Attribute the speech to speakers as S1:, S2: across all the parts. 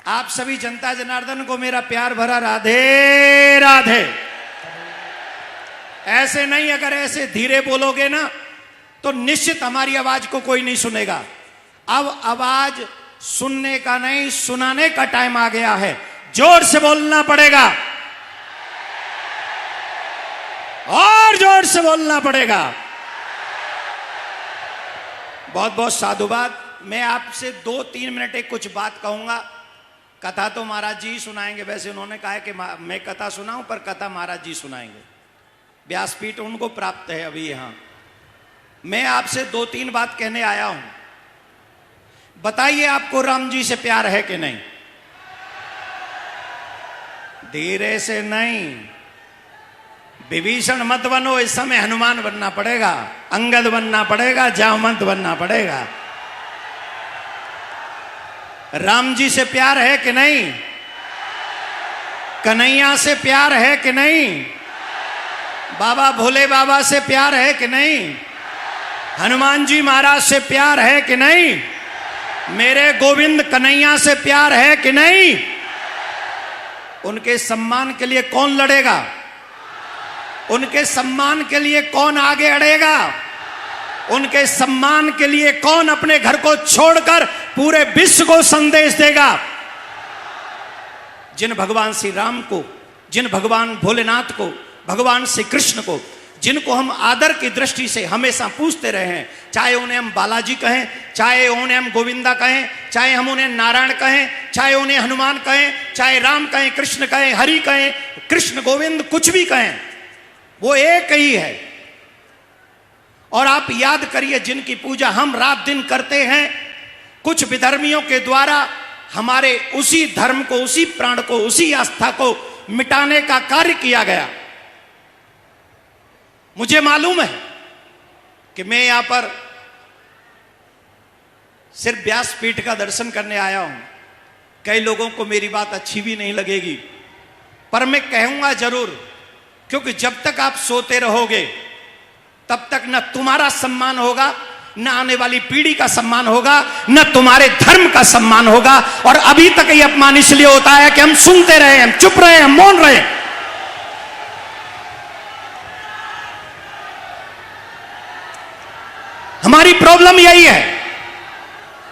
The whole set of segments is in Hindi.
S1: आप सभी जनता जनार्दन को मेरा प्यार भरा राधे राधे। ऐसे नहीं, अगर ऐसे धीरे बोलोगे ना तो निश्चित हमारी आवाज को कोई नहीं सुनेगा। अब आवाज सुनने का नहीं, सुनाने का टाइम आ गया है। जोर से बोलना पड़ेगा और जोर से बोलना पड़ेगा। बहुत बहुत साधुवाद। मैं आपसे 2-3 मिनट एक कुछ बात कहूंगा। कथा तो महाराज जी सुनाएंगे, वैसे उन्होंने कहा है कि मैं कथा सुनाऊं, पर कथा महाराज जी सुनाएंगे। व्यासपीठ उनको प्राप्त है अभी यहां। मैं आपसे 2-3 बात कहने आया हूं। बताइए आपको राम जी से प्यार है कि नहीं? धीरे से नहीं, विभीषण मत बनो, इस समय हनुमान बनना पड़ेगा, अंगद बनना पड़ेगा, जामवंत बनना पड़ेगा। राम जी से प्यार है कि नहीं? कन्हैया से प्यार है कि नहीं? बाबा भोले बाबा से प्यार है कि नहीं? हनुमान जी महाराज से प्यार है कि नहीं? मेरे गोविंद कन्हैया से प्यार है कि नहीं? उनके सम्मान के लिए कौन लड़ेगा? उनके सम्मान के लिए कौन आगे अड़ेगा? उनके सम्मान के लिए कौन अपने घर को छोड़कर पूरे विश्व को संदेश देगा? जिन भगवान श्री राम को, जिन भगवान भोलेनाथ को, भगवान श्री कृष्ण को, जिनको हम आदर की दृष्टि से हमेशा पूछते रहे हैं, चाहे उन्हें हम बालाजी कहें, चाहे उन्हें हम गोविंदा कहें, चाहे हम उन्हें नारायण कहें, चाहे उन्हें हनुमान कहें, चाहे राम कहें, कृष्ण कहें, हरि कहें, कृष्ण गोविंद कुछ भी कहें, वो एक ही है। और आप याद करिए, जिनकी पूजा हम रात दिन करते हैं, कुछ विधर्मियों के द्वारा हमारे उसी धर्म को, उसी प्राण को, उसी आस्था को मिटाने का कार्य किया गया। मुझे मालूम है कि मैं यहां पर सिर्फ व्यासपीठ का दर्शन करने आया हूं। कई लोगों को मेरी बात अच्छी भी नहीं लगेगी, पर मैं कहूंगा जरूर, क्योंकि जब तक आप सोते रहोगे तब तक न तुम्हारा सम्मान होगा, न आने वाली पीढ़ी का सम्मान होगा, न तुम्हारे धर्म का सम्मान होगा। और अभी तक ये अपमान इसलिए होता है कि हम सुनते रहे, हम चुप रहे, हम मौन रहे। हमारी प्रॉब्लम यही है,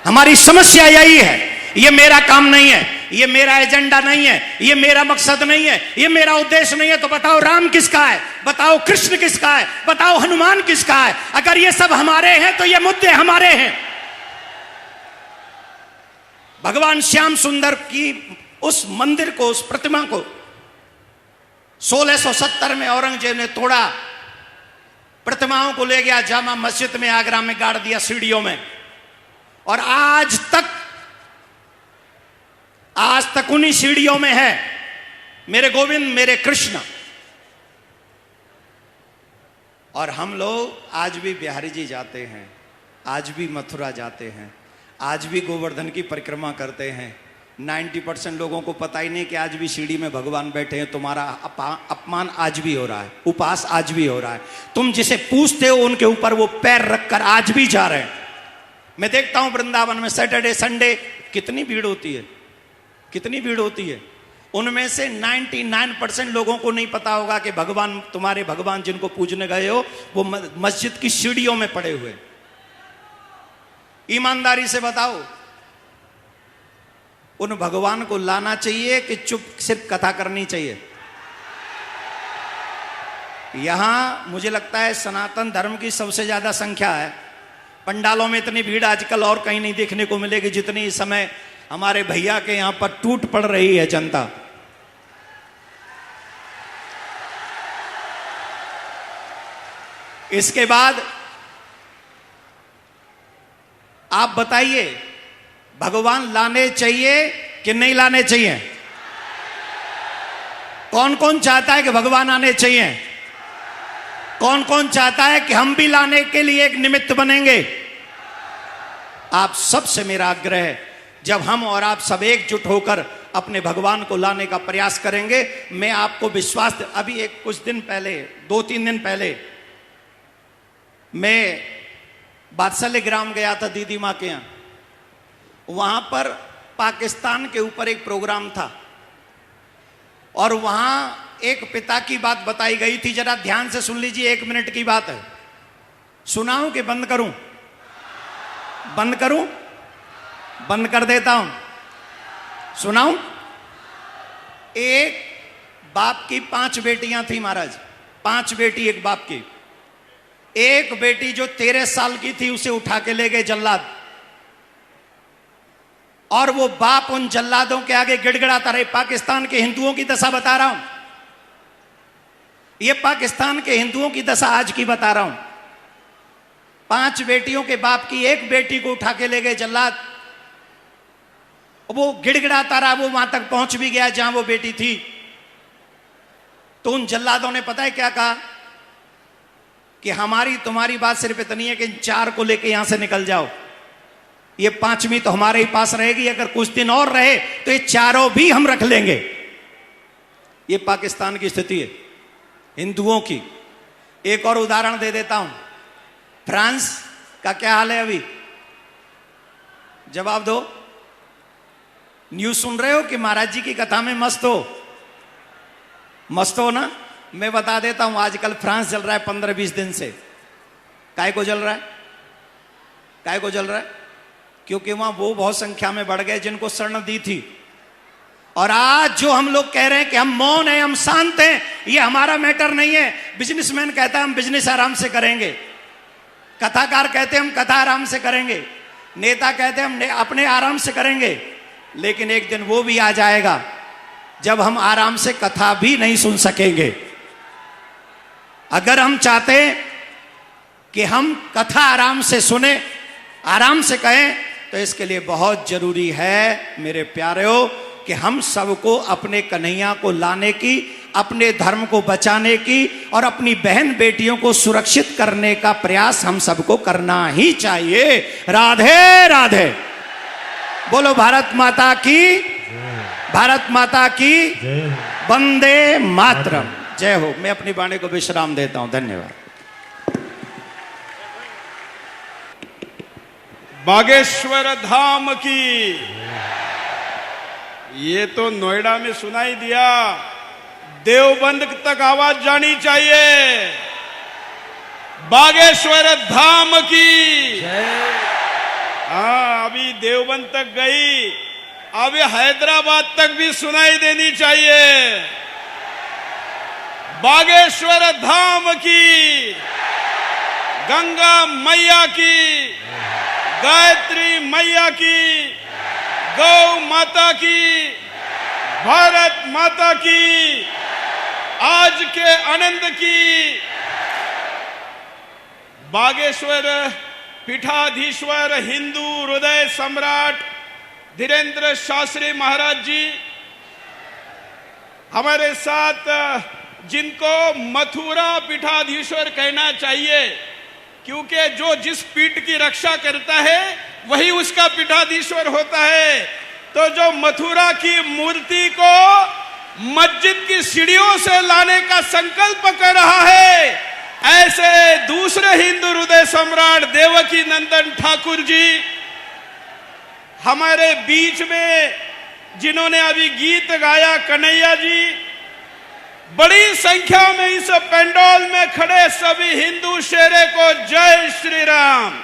S1: हमारी समस्या यही है। ये मेरा काम नहीं है, ये मेरा एजेंडा नहीं है, ये मेरा मकसद नहीं है, ये मेरा उद्देश्य नहीं है। तो बताओ राम किसका है? बताओ कृष्ण किसका है? बताओ हनुमान किसका है? अगर ये सब हमारे हैं तो ये मुद्दे हमारे हैं। भगवान श्याम सुंदर की उस मंदिर को, उस प्रतिमा को 1670 में औरंगजेब ने तोड़ा, प्रतिमाओं को ले गया जामा मस्जिद में, आगरा में गाड़ दिया सीढ़ियों में। और आज तक उन्हीं सीढ़ियों में है मेरे गोविंद, मेरे कृष्ण। और हम लोग आज भी बिहारी जी जाते हैं, आज भी मथुरा जाते हैं, आज भी गोवर्धन की परिक्रमा करते हैं। 90% लोगों को पता ही नहीं कि आज भी सीढ़ी में भगवान बैठे हैं। तुम्हारा अपमान आज भी हो रहा है, उपहास आज भी हो रहा है। तुम जिसे पूछते हो उनके ऊपर वो पैर रखकर आज भी जा रहे हैं। मैं देखता हूं वृंदावन में सैटरडे संडे कितनी भीड़ होती है, कितनी भीड़ होती है। उनमें से 99% लोगों को नहीं पता होगा कि भगवान, तुम्हारे भगवान जिनको पूजने गए हो, वो मस्जिद की सीढ़ियों में पड़े हुए। ईमानदारी से बताओ, उन भगवान को लाना चाहिए कि चुप सिर्फ कथा करनी चाहिए? यहां मुझे लगता है सनातन धर्म की सबसे ज्यादा संख्या है। पंडालों में इतनी भीड़ आजकल और कहीं नहीं देखने को मिलेगी जितनी इस समय हमारे भैया के यहां पर टूट पड़ रही है जनता। इसके बाद आप बताइए, भगवान लाने चाहिए कि नहीं लाने चाहिए? कौन कौन चाहता है कि भगवान आने चाहिए? कौन कौन चाहता है कि हम भी लाने के लिए एक निमित्त बनेंगे? आप सबसे मेरा आग्रह है, जब हम और आप सब एकजुट होकर अपने भगवान को लाने का प्रयास करेंगे, मैं आपको विश्वास, अभी कुछ दिन पहले, 2-3 दिन पहले मैं बादशाह ग्राम गया था दीदी माँ के यहाँ। वहां पर पाकिस्तान के ऊपर एक प्रोग्राम था और वहां एक पिता की बात बताई गई थी। जरा ध्यान से सुन लीजिए, 1 मिनट की बात है। सुनाऊं कि बंद करूं? बंद करूं? बंद कर देता हूं। सुनाऊं? एक बाप की 5 बेटियां थी महाराज, 5 बेटी एक बाप की। एक बेटी जो 13 साल की थी उसे उठा के ले गए जल्लाद, और वो बाप उन जल्लादों के आगे गिड़गिड़ाता रहे। पाकिस्तान के हिंदुओं की दशा बता रहा हूं, ये पाकिस्तान के हिंदुओं की दशा आज की बता रहा हूं। 5 बेटियों के बाप की एक बेटी को उठा के ले गए जल्लाद, वो गिड़गिड़ाता रहा। वो वहां तक पहुंच भी गया जहां वो बेटी थी। तो उन जल्लादों ने पता है क्या कहा कि हमारी तुम्हारी बात सिर्फ इतनी है कि इन 4 को लेके यहां से निकल जाओ, ये 5वीं तो हमारे ही पास रहेगी, अगर कुछ दिन और रहे तो ये 4 भी हम रख लेंगे। ये पाकिस्तान की स्थिति है हिंदुओं की। एक और उदाहरण दे देता हूं, फ्रांस का क्या हाल है अभी? जवाब दो। न्यूज सुन रहे हो कि महाराज जी की कथा में मस्त हो? मस्त हो ना? मैं बता देता हूं, आजकल फ्रांस जल रहा है 15-20 दिन से। काय को जल रहा है? काय को जल रहा है? क्योंकि वहां वो बहुत संख्या में बढ़ गए जिनको शरण दी थी। और आज जो हम लोग कह रहे हैं कि हम मौन हैं, हम शांत हैं, ये हमारा मैटर नहीं है। बिजनेसमैन कहता है हम बिजनेस आराम से करेंगे, कथाकार कहते हैं हम कथा आराम से करेंगे, नेता कहते हैं हम अपने आराम से करेंगे। लेकिन एक दिन वो भी आ जाएगा जब हम आराम से कथा भी नहीं सुन सकेंगे। अगर हम चाहते हैं कि हम कथा आराम से सुने, आराम से कहें, तो इसके लिए बहुत जरूरी है मेरे प्यारेओ कि हम सबको अपने कन्हैया को लाने की, अपने धर्म को बचाने की और अपनी बहन बेटियों को सुरक्षित करने का प्रयास हम सबको करना ही चाहिए। राधे राधे। बोलो भारत माता की, भारत माता की वंदे मातरम। जय हो। मैं अपनी वाणी को विश्राम देता हूं। धन्यवाद।
S2: बागेश्वर धाम की। ये तो नोएडा में सुनाई दिया, देवबंद तक आवाज जानी चाहिए। बागेश्वर धाम की। हाँ, अभी देवबंद तक गई, अभी हैदराबाद तक भी सुनाई देनी चाहिए। बागेश्वर धाम की, गंगा मैया की, गायत्री मैया की, गौ माता की, भारत माता की, आज के आनंद की। बागेश्वर पीठाधीश्वर हिंदू हृदय सम्राट धीरेन्द्र शास्त्री महाराज जी हमारे साथ, जिनको मथुरा पीठाधीश्वर कहना चाहिए, क्योंकि जो जिस पीठ की रक्षा करता है वही उसका पीठाधीश्वर होता है। तो जो मथुरा की मूर्ति को मस्जिद की सीढ़ियों से लाने का संकल्प कर रहा है, ऐसे दूसरे हिंदू हृदय सम्राट देवकी नंदन ठाकुर जी हमारे बीच में, जिन्होंने अभी गीत गाया, कन्हैया जी, बड़ी संख्या में इस पंडाल में खड़े सभी हिंदू शेरे को जय श्री राम।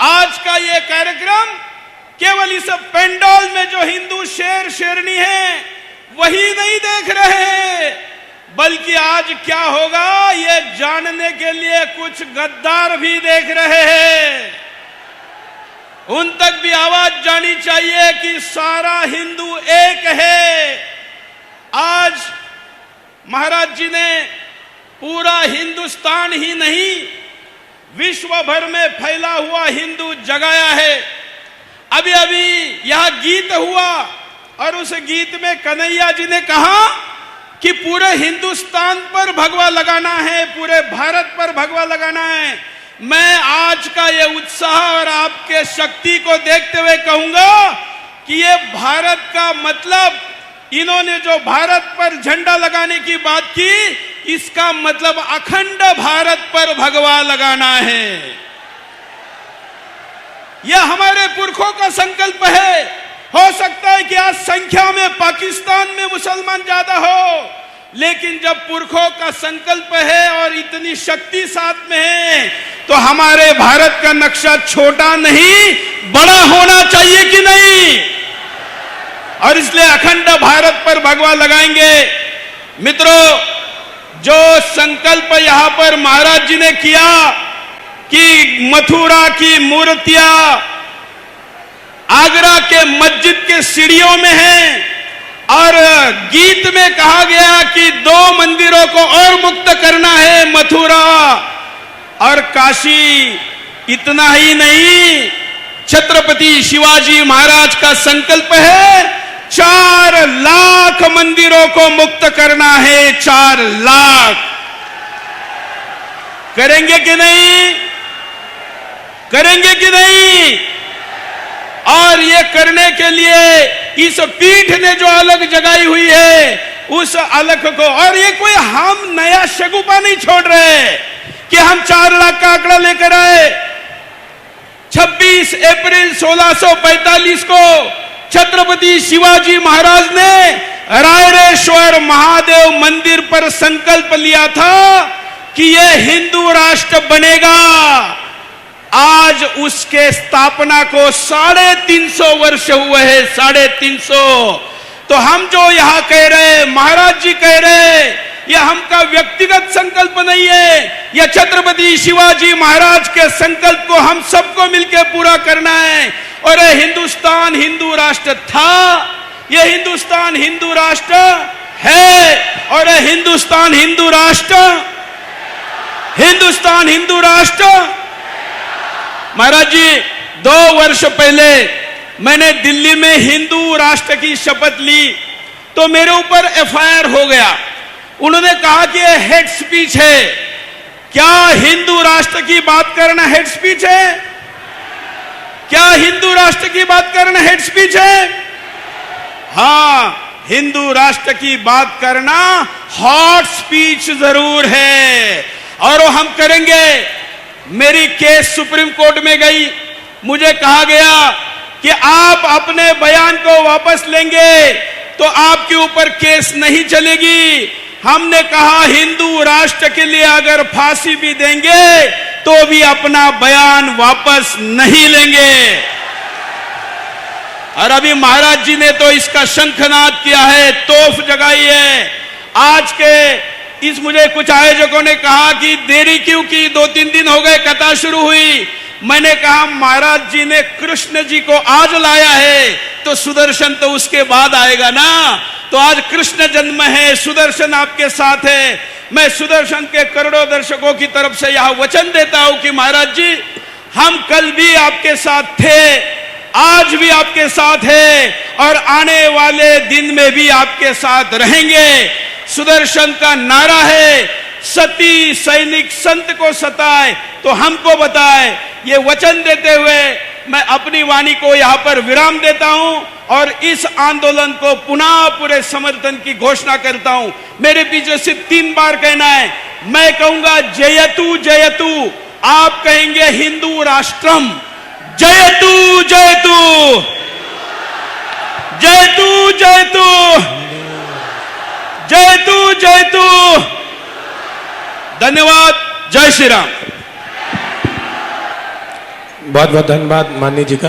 S2: आज का ये कार्यक्रम केवल इस पंडाल में जो हिंदू शेर शेरनी है वही नहीं देख रहे हैं, बल्कि आज क्या होगा ये जानने के लिए कुछ गद्दार भी देख रहे हैं। उन तक भी आवाज जानी चाहिए कि सारा हिंदू एक है। आज महाराज जी ने पूरा हिंदुस्तान ही नहीं, विश्व भर में फैला हुआ हिंदू जगाया है। अभी अभी यह गीत हुआ और उस गीत में कन्हैया जी ने कहा कि पूरे हिंदुस्तान पर भगवा लगाना है, पूरे भारत पर भगवा लगाना है। मैं आज का ये उत्साह और आपके शक्ति को देखते हुए कहूंगा कि ये भारत का मतलब, इन्होंने जो भारत पर झंडा लगाने की बात की, इसका मतलब अखंड भारत पर भगवा लगाना है। यह हमारे पुरखों का संकल्प है। हो सकता है कि आज संख्या में पाकिस्तान में मुसलमान ज्यादा हो, लेकिन जब पुरखों का संकल्प है और इतनी शक्ति साथ में है, तो हमारे भारत का नक्शा छोटा नहीं बड़ा होना चाहिए कि नहीं। और इसलिए अखंड भारत पर भगवा लगाएंगे। मित्रों, जो संकल्प यहां पर महाराज जी ने किया कि मथुरा की मूर्तियां आगरा के मस्जिद के सीढ़ियों में हैं, और गीत में कहा गया कि 2 मंदिरों को और मुक्त करना है, मथुरा और काशी। इतना ही नहीं, छत्रपति शिवाजी महाराज का संकल्प है 4 लाख मंदिरों को मुक्त करना है। 4 लाख करेंगे कि नहीं? करेंगे कि नहीं? और ये करने के लिए इस पीठ ने जो अलग जगाई हुई है, उस अलग को, और ये कोई हम नया शगुफा नहीं छोड़ रहे कि हम 4 लाख का आंकड़ा लेकर आए। 26 अप्रैल 1645 को छत्रपति शिवाजी महाराज ने रायरेश्वर महादेव मंदिर पर संकल्प लिया था कि यह हिंदू राष्ट्र बनेगा। आज उसके स्थापना को 350 वर्ष हुए हैं, 350। तो हम जो यहां कह रहे, महाराज जी कह रहे, यह हमका व्यक्तिगत संकल्प नहीं है, यह छत्रपति शिवाजी महाराज के संकल्प को हम सबको मिलकर पूरा करना है। और यह हिंदुस्तान हिंदू राष्ट्र था, यह हिंदुस्तान हिंदू राष्ट्र है, और यह हिंदुस्तान हिंदू राष्ट्र, हिंदुस्तान हिंदू राष्ट्र। महाराज जी, 2 वर्ष पहले मैंने दिल्ली में हिंदू राष्ट्र की शपथ ली, तो मेरे ऊपर FIR हो गया। उन्होंने कहा कि यह हेड स्पीच है। क्या हिंदू राष्ट्र की बात करना हेड स्पीच है? क्या हिंदू राष्ट्र की बात करना हेड स्पीच है? हाँ, हिंदू राष्ट्र की बात करना हॉट स्पीच जरूर है, और वो हम करेंगे। मेरी केस सुप्रीम कोर्ट में गई, मुझे कहा गया कि आप अपने बयान को वापस लेंगे तो आपके ऊपर केस नहीं चलेगी। हमने कहा हिंदू राष्ट्र के लिए अगर फांसी भी देंगे तो भी अपना बयान वापस नहीं लेंगे। और अभी महाराज जी ने तो इसका शंखनाद किया है, तोफ जगाई है। आज के इस मुझे कुछ आयोजकों ने कहा कि देरी क्यों की, 2-3 दिन हो गए कथा शुरू हुई। मैंने कहा महाराज जी ने कृष्ण जी को आज लाया है, तो सुदर्शन तो उसके बाद आएगा ना। तो आज कृष्ण जन्म है, सुदर्शन आपके साथ है। मैं सुदर्शन के करोड़ों दर्शकों की तरफ से यह वचन देता हूं कि महाराज जी, हम कल भी आपके साथ थे, आज भी आपके साथ है, और आने वाले दिन में भी आपके साथ रहेंगे। सुदर्शन का नारा है, सती सैनिक संत को सताए तो हमको बताए। ये वचन देते हुए मैं अपनी वाणी को यहाँ पर विराम देता हूं, और इस आंदोलन को पुनः पूरे समर्थन की घोषणा करता हूं। मेरे पीछे सिर्फ 3 बार कहना है। मैं कहूंगा जयतु जयतु, आप कहेंगे हिंदू राष्ट्रम। जयतु जयतु, जयतु जयतु, जयतु जयतु। धन्यवाद। जय श्री राम।
S3: बहुत बहुत धन्यवाद माननीय जी का।